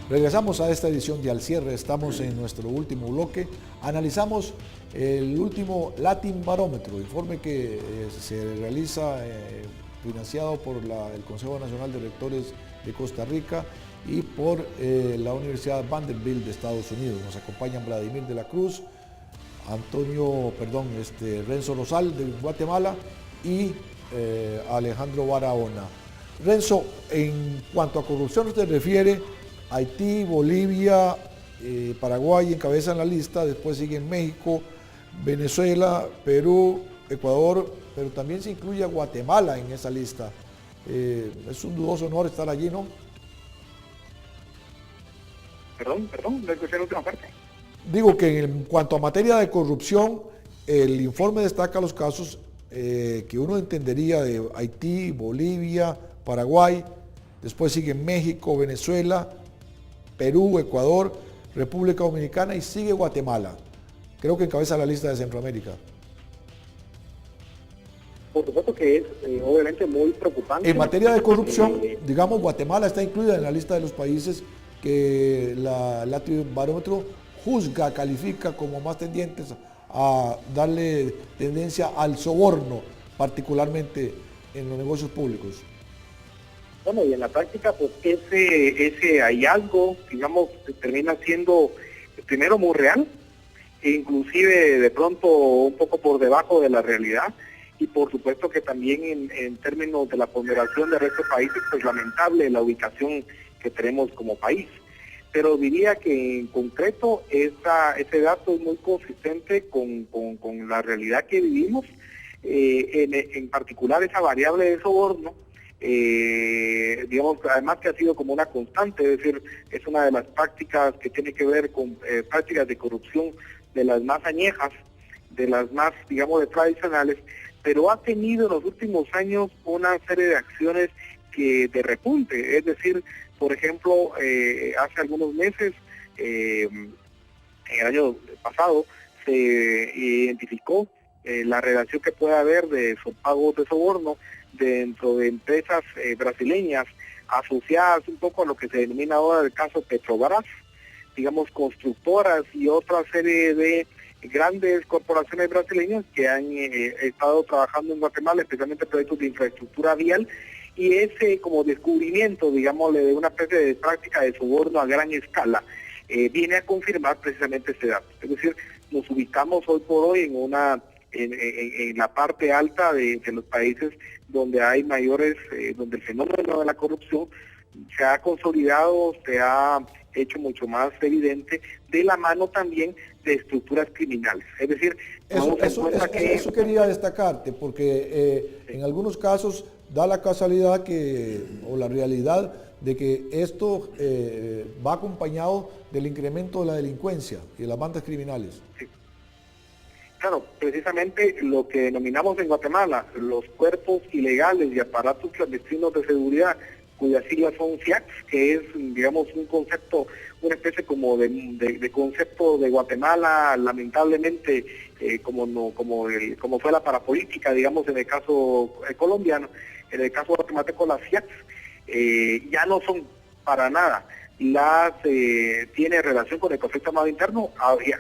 Regresamos a esta edición de Al Cierre, estamos en nuestro último bloque. Analizamos el último Latin Barómetro, informe que se realiza financiado por el Consejo Nacional de Rectores de Costa Rica y por la Universidad Vanderbilt de Estados Unidos. Nos acompañan Vladimir de la Cruz, Renzo Rosal de Guatemala y Alejandro Barahona. Renzo, en cuanto a corrupción se refiere, Haití, Bolivia, Paraguay encabezan la lista, después siguen México, Venezuela, Perú, Ecuador, pero también se incluye a Guatemala en esa lista. Es un dudoso honor estar allí, ¿no? Perdón, no escuché la última parte. Digo que en cuanto a materia de corrupción, el informe destaca los casos que uno entendería de Haití, Bolivia, Paraguay, después siguen México, Venezuela, Perú, Ecuador, República Dominicana y sigue Guatemala. Creo que encabeza la lista de Centroamérica. Por supuesto que es obviamente muy preocupante. En materia de corrupción, digamos, Guatemala está incluida en la lista de los países que la Latin Barómetro juzga, califica como más tendientes a darle tendencia al soborno, particularmente en los negocios públicos. Bueno, y en la práctica, pues ese hallazgo, digamos, termina siendo primero muy real, e inclusive de pronto un poco por debajo de la realidad, y por supuesto que también en términos de la ponderación del resto de países, pues lamentable la ubicación que tenemos como país. Pero diría que en concreto ese dato es muy consistente con la realidad que vivimos, en particular esa variable de soborno, digamos, además que ha sido como una constante, es decir, es una de las prácticas que tiene que ver con prácticas de corrupción de las más añejas, de las más, digamos, de tradicionales, pero ha tenido en los últimos años una serie de acciones que de repunte, es decir, por ejemplo, hace algunos meses, en el año pasado, se identificó la relación que puede haber de pagos de soborno dentro de empresas brasileñas asociadas un poco a lo que se denomina ahora el caso Petrobras, digamos constructoras y otra serie de grandes corporaciones brasileñas que han estado trabajando en Guatemala, especialmente proyectos de infraestructura vial, y ese como descubrimiento, digámosle, de una especie de práctica de soborno a gran escala, viene a confirmar precisamente este dato. Es decir, nos ubicamos hoy por hoy en la parte alta de los países donde hay mayores, donde el fenómeno de la corrupción se ha consolidado, se ha hecho mucho más evidente, de la mano también de estructuras criminales. Es decir, eso quería destacarte, porque en algunos casos da la casualidad o la realidad de que esto va acompañado del incremento de la delincuencia y de las bandas criminales. Sí. Claro, precisamente lo que denominamos en Guatemala los cuerpos ilegales y aparatos clandestinos de seguridad, cuyas siglas son FIACS, que es, digamos, un concepto, una especie como de concepto de Guatemala, lamentablemente, como fue la parapolítica, digamos, en el caso colombiano. En el caso guatemalteco, las FIACS ya no son para nada tiene relación con el conflicto armado interno,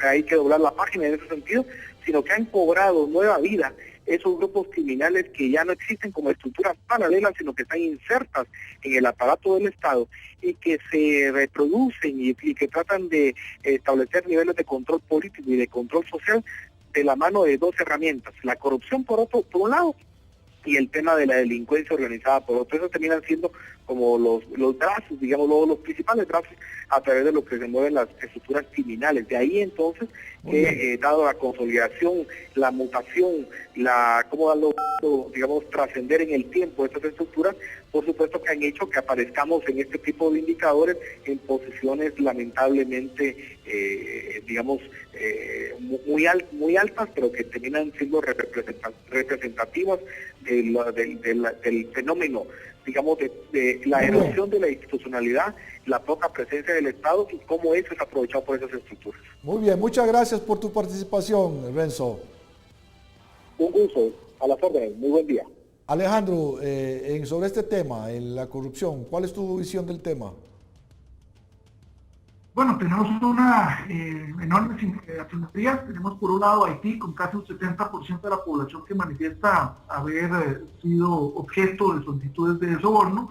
hay que doblar la página en ese sentido, sino que han cobrado nueva vida esos grupos criminales que ya no existen como estructuras paralelas, sino que están insertas en el aparato del Estado y que se reproducen y que tratan de establecer niveles de control político y de control social de la mano de dos herramientas: la corrupción por un lado, y el tema de la delincuencia organizada por otro. Eso terminan siendo como los brazos, digamos, los principales brazos a través de lo que se mueven las estructuras criminales. De ahí entonces que dado la consolidación, la mutación, cómo darlo, digamos, trascender en el tiempo estas estructuras, por supuesto que han hecho que aparezcamos en este tipo de indicadores en posiciones lamentablemente, digamos, muy altas, pero que terminan siendo representativas del fenómeno, digamos, de la erosión de la institucionalidad, la poca presencia del Estado y cómo eso es aprovechado por esas estructuras. Muy bien, muchas gracias por tu participación, Renzo. Un gusto, a las órdenes, muy buen día. Alejandro, sobre este tema, en la corrupción, ¿cuál es tu visión del tema? Bueno, tenemos una enorme asimetría. Tenemos por un lado Haití con casi un 70% de la población que manifiesta haber sido objeto de solicitudes de soborno,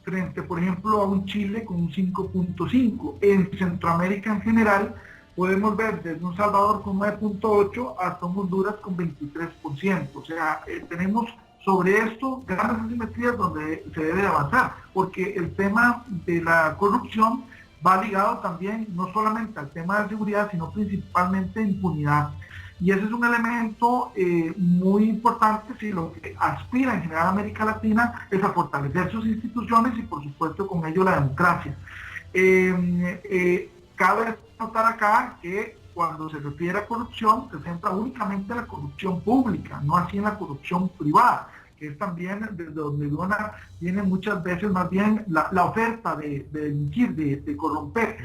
frente, por ejemplo, a un Chile con un 5.5. En Centroamérica en general podemos ver desde un Salvador con 9.8 hasta un Honduras con 23%. O sea, tenemos sobre esto grandes asimetrías donde se debe avanzar, porque el tema de la corrupción va ligado también no solamente al tema de seguridad, sino principalmente impunidad. Y ese es un elemento muy importante si lo que aspira en general América Latina es a fortalecer sus instituciones y por supuesto con ello la democracia. Cabe notar acá que cuando se refiere a corrupción se centra únicamente en la corrupción pública, no así en la corrupción privada, que es también desde donde viene muchas veces más bien la oferta de delinquir, de corromper.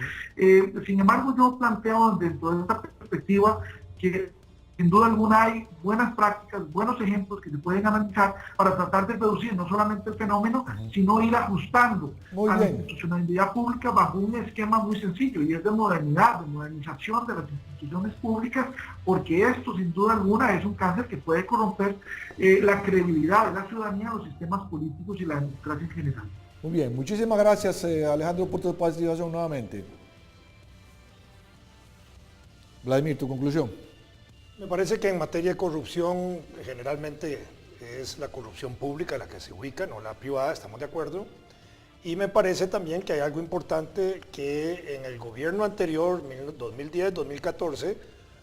Sin embargo, yo planteo dentro de esta perspectiva que sin duda alguna hay buenas prácticas, buenos ejemplos que se pueden analizar para tratar de reducir no solamente el fenómeno, sino ir ajustando a la institucionalidad pública bajo un esquema muy sencillo, y es de modernidad, de modernización de las instituciones públicas, porque esto sin duda alguna es un cáncer que puede corromper la credibilidad de la ciudadanía, los sistemas políticos y la democracia en general. Muy bien, muchísimas gracias Alejandro por tu participación nuevamente. Vladimir, tu conclusión. Me parece que en materia de corrupción generalmente es la corrupción pública la que se ubica, no la privada, estamos de acuerdo. Y me parece también que hay algo importante, que en el gobierno anterior, 2010-2014,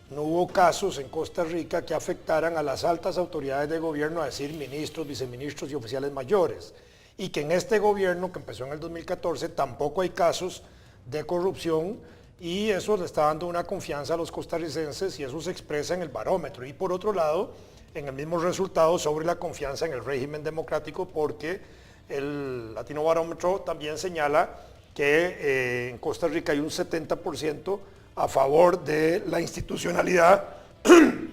no hubo casos en Costa Rica que afectaran a las altas autoridades de gobierno, a decir ministros, viceministros y oficiales mayores. Y que en este gobierno, que empezó en el 2014, tampoco hay casos de corrupción, y eso le está dando una confianza a los costarricenses y eso se expresa en el barómetro. Y por otro lado, en el mismo resultado sobre la confianza en el régimen democrático, porque el Latino Barómetro también señala que en Costa Rica hay un 70% a favor de la institucionalidad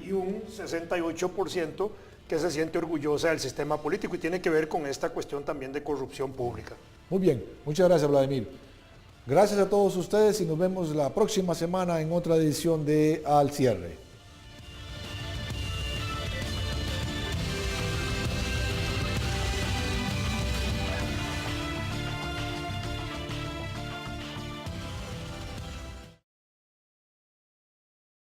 y un 68% que se siente orgullosa del sistema político, y tiene que ver con esta cuestión también de corrupción pública. Muy bien, muchas gracias Vladimir. Gracias a todos ustedes y nos vemos la próxima semana en otra edición de Al Cierre.